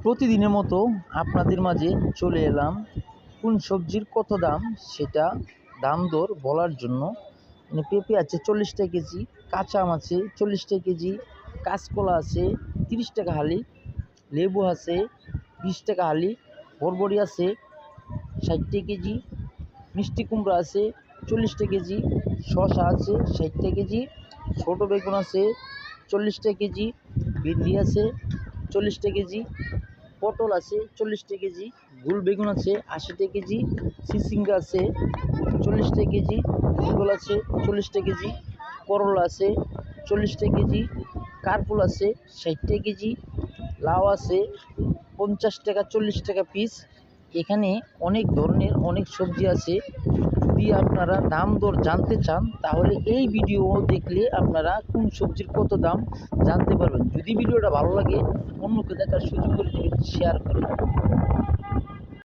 প্রতিদিনের মতো আপনাদের মাঝে চলে এলাম কোন সবজির কত দাম সেটা দাম দর বলার জন্য। পেঁপে আছে 40 টাকা কেজি, কাঁচা আম আছে 40 টাকা কেজি, কাঁচকলা আছে 30 টাকা হালি, লেবু আছে 20 টাকা হালি, বরবটি আছে 60 টাকা কেজি, মিষ্টি কুমড়া আছে 40 টাকা কেজি, শসা আছে 60 টাকা কেজি, ছোটো বেগুন আছে 40 টাকা কেজি, ভিন্ডি আছে 40 টাকা কেজি, পটল আছে 40 টাকা কেজি, গোল বেগুন আছে 80 টাকা কেজি, চিচিঙ্গা আছে 40 টাকা কেজি, পটল আছে 40 টাকা কেজি, করলা আছে 40 টাকা কেজি, কারকুল আছে 60 টাকা কেজি, লাউ আছে 50 টাকা 40 টাকা পিস। এখানে অনেক ধরনের অনেক সবজি আছে। যদি আপনারা দাম দর জানতে চান তাহলে এই ভিডিও দেখলে আপনারা কোন সবজির কত দাম জানতে পারবেন। যদি ভিডিওটা ভালো লাগে অন্যকে দেখার সুযোগ করে দেবেন, শেয়ার করুন।